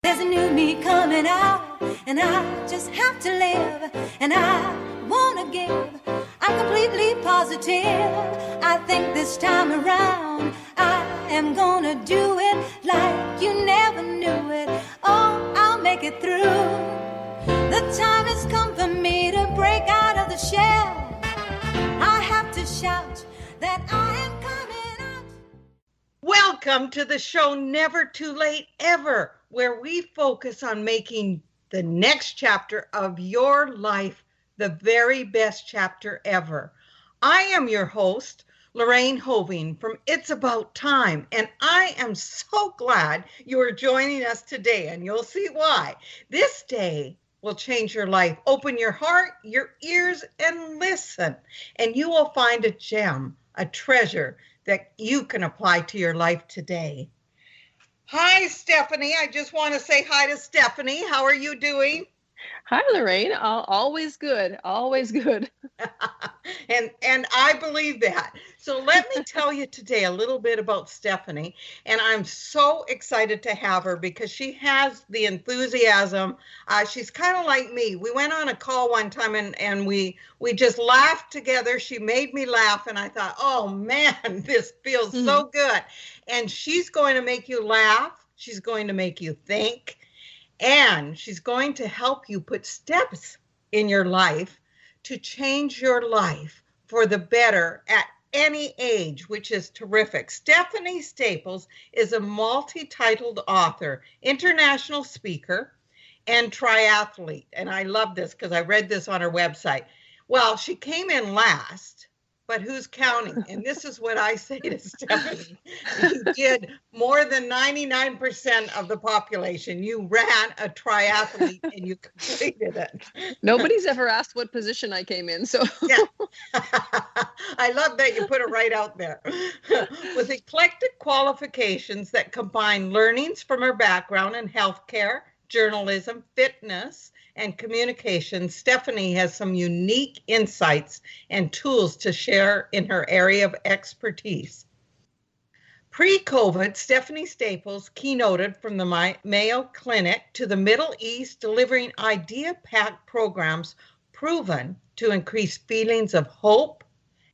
There's a new me coming out, and I just have to live, and I wanna give. I'm completely positive. I think this time around I am gonna do it like you never knew it. Oh, I'll make it through. The time has come for me to break out of the shell. I have to shout that I am coming out. Welcome to the show Never Too Late Ever, where we focus on making the next chapter of your life the very best chapter ever. I am your host, Lorraine Hoving from It's About Time, and I am so glad you are joining us today, and you'll see why. This day will change your life. Open your heart, your ears, and listen, and you will find a gem, a treasure that you can apply to your life today. Hi, Stephanie. I just want to say hi to Stephanie. How are you doing? Hi, Lorraine. Always good. Always good. And I believe that. So let me tell you today a little bit about Stephanie. And I'm so excited to have her because she has the enthusiasm. She's kind of like me. We went on a call one time and we just laughed together. She made me laugh. And I thought, oh, man, this feels so good. And she's going to make you laugh. She's going to make you think. And she's going to help you put steps in your life to change your life for the better at any age, which is terrific. Stephanie Staples is a multi-titled author, international speaker, and triathlete. And I love this because I read this on her website. Well, she came in last, but who's counting? And this is what I say to Stephanie. You did more than 99% of the population. You ran a triathlete and you completed it. Nobody's ever asked what position I came in. So yeah. I love that you put it right out there. With eclectic qualifications that combine learnings from her background in healthcare, journalism, fitness, and communication, Stephanie has some unique insights and tools to share in her area of expertise. Pre-COVID, Stephanie Staples keynoted from the Mayo Clinic to the Middle East, delivering idea-packed programs proven to increase feelings of hope,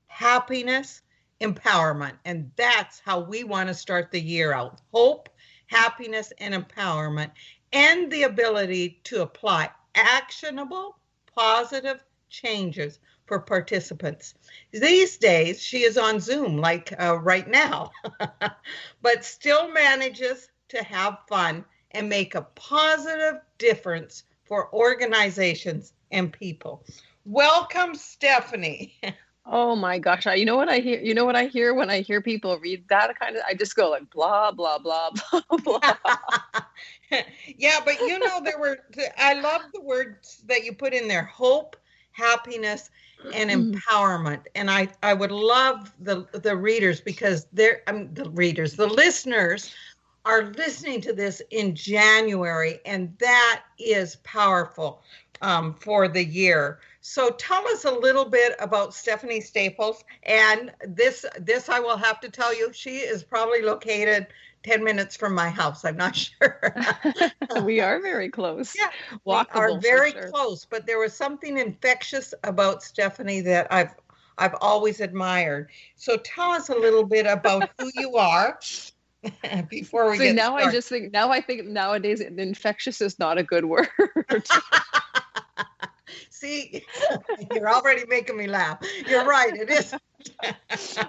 happiness, empowerment. And that's how we want to start the year out. Hope, happiness, and empowerment, and the ability to apply actionable, positive changes for participants. These days, she is on Zoom, like right now, but still manages to have fun and make a positive difference for organizations and people. Welcome, Stephanie. oh my gosh, you know what I hear? You know what I hear when I hear people read that kind of? I just go like blah blah blah blah blah. Yeah, but you know I love the words that you put in there: hope, happiness, and empowerment. And I would love the readers because the listeners are listening to this in January, and that is powerful for the year. So tell us a little bit about Stephanie Staples. And this I will have to tell you, she is probably located 10 minutes from my house. I'm not sure. We are very close. Yeah, walkable, we are very sure. close. But there was something infectious about Stephanie that I've always admired. So tell us a little bit about who you are. Before we get started. I think nowadays infectious is not a good word. See, you're already making me laugh. You're right, it is.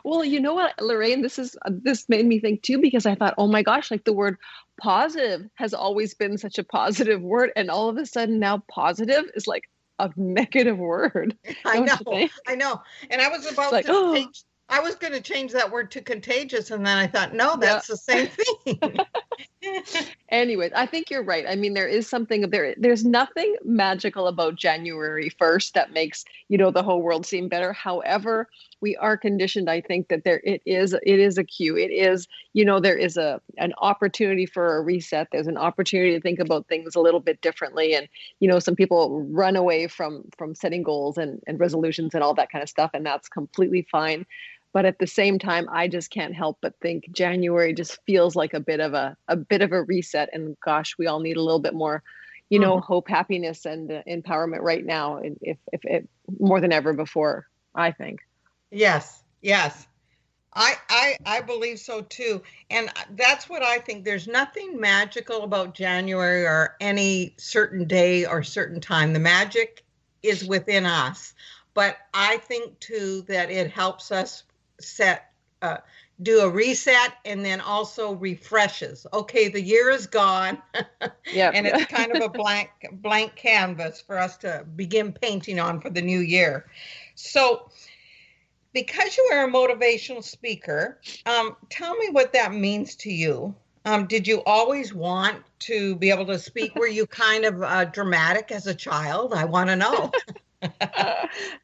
Well, you know what, Lorraine, this made me think too, because I thought, oh my gosh, like the word positive has always been such a positive word, and all of a sudden now positive is like a negative word. I know. And I was about to change. I was going to change that word to contagious, and then I thought, no, that's the same thing. Anyways, I think you're right. I mean, there is something there's nothing magical about January 1st that makes, the whole world seem better. However, we are conditioned, I think, that it is a cue. It is, there is an opportunity for a reset. There's an opportunity to think about things a little bit differently. And, some people run away from setting goals and resolutions and all that kind of stuff. And that's completely fine. But at the same time, I just can't help but think January just feels like a bit of a reset. And gosh, we all need a little bit more, hope, happiness, and empowerment right now, if it more than ever before, I think. Yes, yes. I believe so too. And that's what I think. There's nothing magical about January or any certain day or certain time. The magic is within us. But I think too that it helps us do a reset, and then also refreshes. Okay, the year is gone. Yeah. And it's kind of a blank canvas for us to begin painting on for the new year. So because you are a motivational speaker, tell me what that means to you. Did you always want to be able to speak? Were you kind of dramatic as a child? I want to know.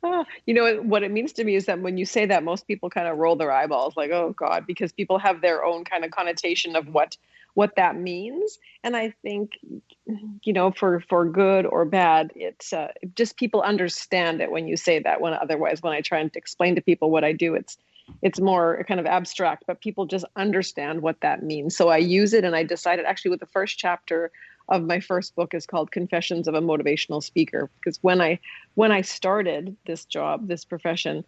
What it means to me is that when you say that, most people kind of roll their eyeballs like, oh God, because people have their own kind of connotation of what that means. And I think, for good or bad, it's just people understand it when you say that. Otherwise, when I try and explain to people what I do, it's more kind of abstract, but people just understand what that means. So I use it, and I decided actually with the first chapter of my first book is called Confessions of a Motivational Speaker, because when I started this job, this profession,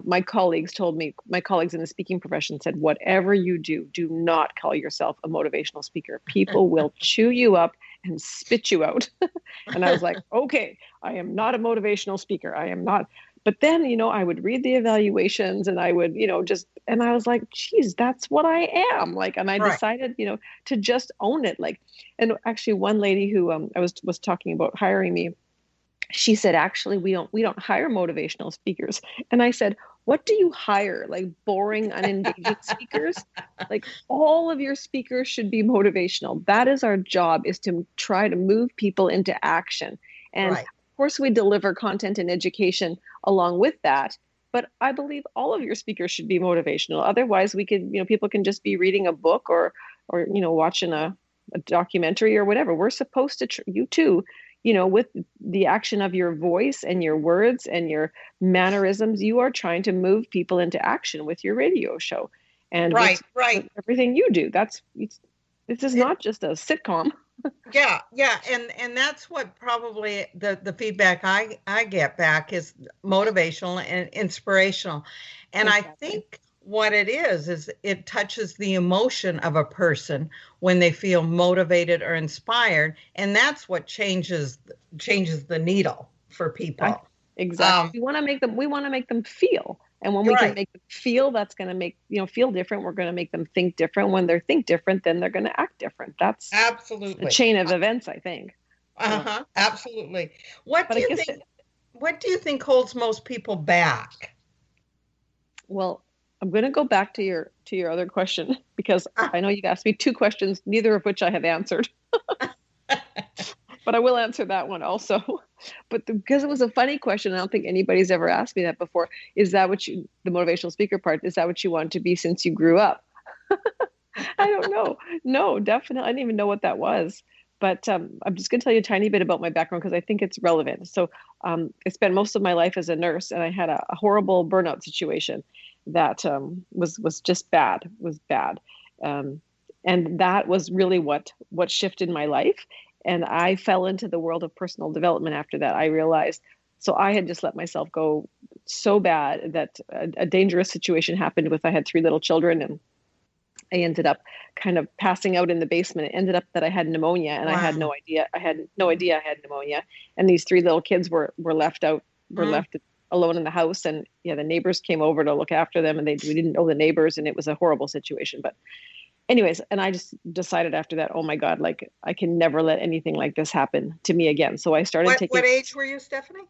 my colleagues in the speaking profession said, whatever you do, do not call yourself a motivational speaker. People will chew you up and spit you out. And I was like, okay, I am not a motivational speaker. I am not. But then, I would read the evaluations, and I would, and I was like, geez, that's what I am. Like, and I decided, to just own it. Like, and actually one lady who I was talking about hiring me, she said, actually, we don't hire motivational speakers. And I said, what do you hire? Like boring, unengaging speakers? Like, all of your speakers should be motivational. That is our job, is to try to move people into action. And of course, we deliver content and education along with that. But I believe all of your speakers should be motivational. Otherwise, we could, people can just be reading a book or watching a documentary or whatever. We're supposed to, you too, with the action of your voice and your words and your mannerisms, you are trying to move people into action with your radio show. And with everything you do. This is not just a sitcom. Yeah. And that's what probably the feedback I get back is motivational and inspirational. And exactly. I think what it is it touches the emotion of a person when they feel motivated or inspired. And that's what changes the needle for people. Exactly. We want to make them feel. And when we can make them feel, that's going to make, feel different. We're going to make them think different. When they think different, then they're going to act different. That's absolutely a chain of events, I think. Absolutely. What do you think holds most people back? Well, I'm going to go back to your other question, because I know you've asked me two questions, neither of which I have answered. But I will answer that one also. But because it was a funny question, I don't think anybody's ever asked me that before. Is that what the motivational speaker part, is that what you want to be since you grew up? I don't know. No, definitely. I didn't even know what that was. But I'm just going to tell you a tiny bit about my background, because I think it's relevant. So I spent most of my life as a nurse, and I had a horrible burnout situation that was just bad, and that was really what shifted my life. And I fell into the world of personal development after that. I realized, so I had just let myself go so bad that a dangerous situation happened I had 3 little children, and I ended up kind of passing out in the basement. It ended up that I had pneumonia, and I had no idea. I had no idea I had pneumonia. And these 3 little kids were left alone in the house. And the neighbors came over to look after them, and we didn't know the neighbors, and it was a horrible situation. But anyways, and I just decided after that, oh my God, like I can never let anything like this happen to me again. So I started taking. What age were you, Stephanie?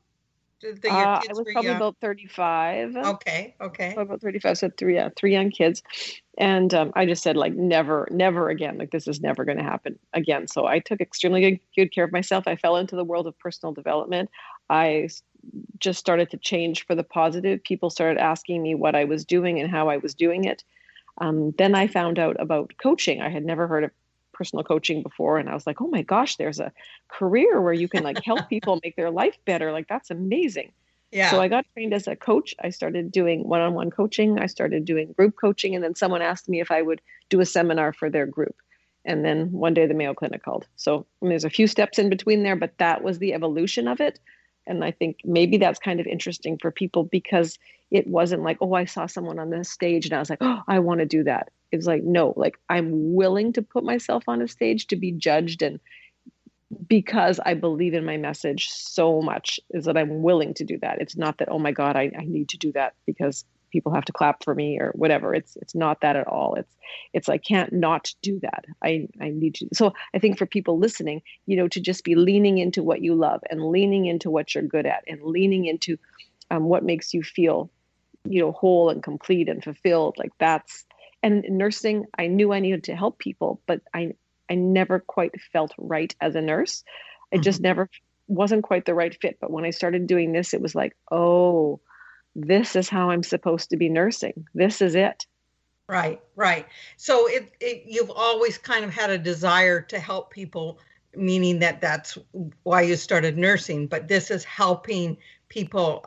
I was probably about 35. Okay. About 35, so 3 young kids. And I just said, like, never again. Like, this is never going to happen again. So I took extremely good care of myself. I fell into the world of personal development. I just started to change for the positive. People started asking me what I was doing and how I was doing it. Then I found out about coaching. I had never heard of personal coaching before. And I was like, oh my gosh, there's a career where you can like help people make their life better. Like, that's amazing. So Yeah. I got trained as a coach. I started doing one-on-one coaching. I started doing group coaching. And then someone asked me if I would do a seminar for their group. And then one day the Mayo Clinic called. So I mean, there's a few steps in between there, but that was the evolution of it. And I think maybe that's kind of interesting for people because it wasn't like, oh, I saw someone on the stage and I was like, oh, I want to do that. It was like, no, like I'm willing to put myself on a stage to be judged, and because I believe in my message so much is that I'm willing to do that. It's not that, oh my God, I need to do that because people have to clap for me or whatever. It's not that at all. It's I can't not do that. I need to. So I think for people listening, to just be leaning into what you love and leaning into what you're good at and leaning into what makes you feel, whole and complete and fulfilled. Like that's, and nursing, I knew I needed to help people, but I never quite felt right as a nurse. I just never wasn't quite the right fit. But when I started doing this, it was like, oh, this is how I'm supposed to be nursing. This is it. Right, right. So you've always kind of had a desire to help people, meaning that that's why you started nursing, but this is helping people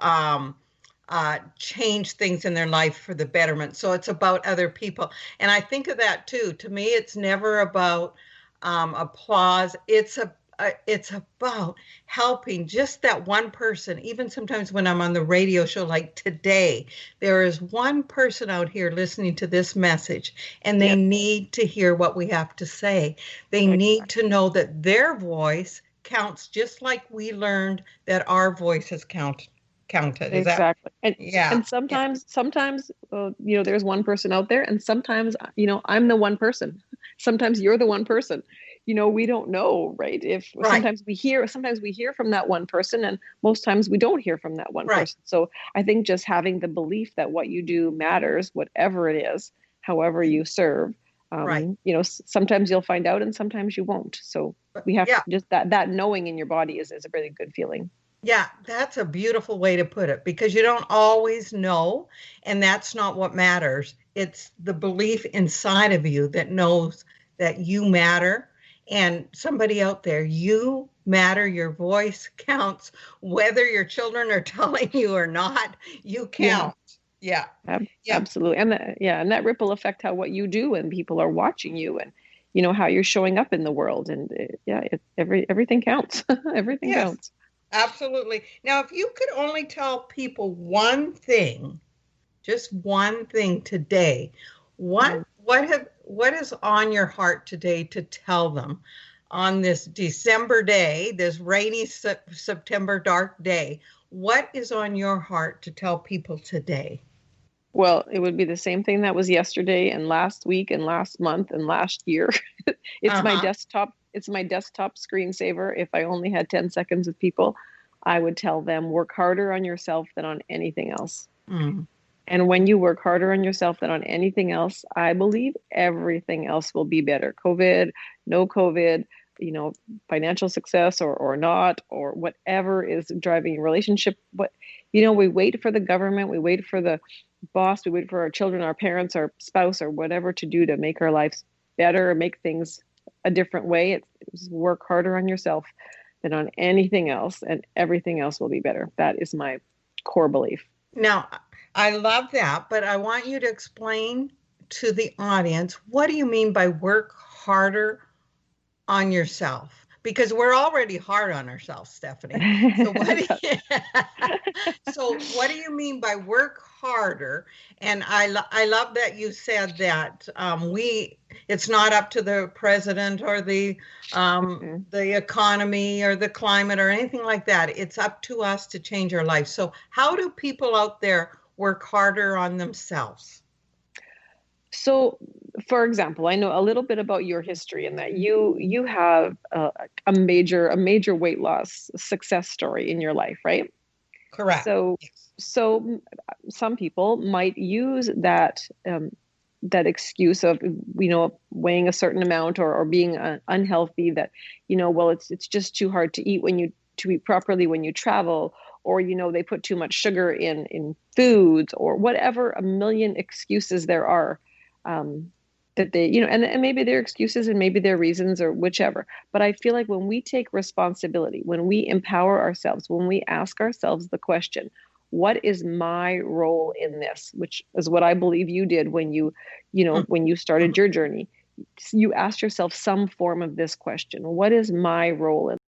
change things in their life for the betterment. So it's about other people. And I think of that too. To me, it's never about applause. It's about helping just that one person. Even sometimes when I'm on the radio show, like today, there is one person out here listening to this message, and they need to hear what we have to say. They need to know that their voice counts, just like we learned that our voices counted. Is exactly. that? And sometimes there's one person out there, and sometimes I'm the one person. Sometimes you're the one person. We don't know, right? If Right. sometimes we hear from that one person, and most times we don't hear from that one Right. person. So I think just having the belief that what you do matters, whatever it is, however you serve. Right. Sometimes you'll find out, and sometimes you won't. So we have to just that knowing in your body is a really good feeling. Yeah, that's a beautiful way to put it, because you don't always know, and that's not what matters. It's the belief inside of you that knows that you matter, and somebody out there, you matter, your voice counts, whether your children are telling you or not, you count. Yeah. Absolutely. And that ripple effect, how what you do and people are watching you, and how you're showing up in the world, and everything counts. Everything counts. Absolutely. Now, if you could only tell people one thing, just one thing today, what is on your heart today to tell them on this December day, this rainy September dark day? What is on your heart to tell people today? Well, it would be the same thing that was yesterday and last week and last month and last year. It's my desktop. It's my desktop screensaver. If I only had 10 seconds with people, I would tell them, work harder on yourself than on anything else. And when you work harder on yourself than on anything else, I believe everything else will be better. COVID, no COVID, financial success or not, or whatever is driving your relationship. But, we wait for the government, we wait for the boss, we wait for our children, our parents, our spouse, or whatever to do to make our lives better or make things a different way. It's work harder on yourself than on anything else, and everything else will be better. That is my core belief. Now, I love that, but I want you to explain to the audience, what do you mean by work harder on yourself? Because we're already hard on ourselves, Stephanie. So what do you mean by work harder? And I love that you said that it's not up to the president or the economy or the climate or anything like that. It's up to us to change our life. So how do people out there work harder on themselves? So, for example, I know a little bit about your history, and that you have a major weight loss success story in your life, right? Correct. So some people might use that excuse of weighing a certain amount or being unhealthy, that well, it's just too hard to eat properly when you travel, or they put too much sugar in foods, or whatever, a million excuses there are. That they, and maybe they're excuses and maybe they're reasons or whichever. But I feel like when we take responsibility, when we empower ourselves, when we ask ourselves the question, what is my role in this? Which is what I believe you did when when you started your journey. You asked yourself some form of this question: what is my role in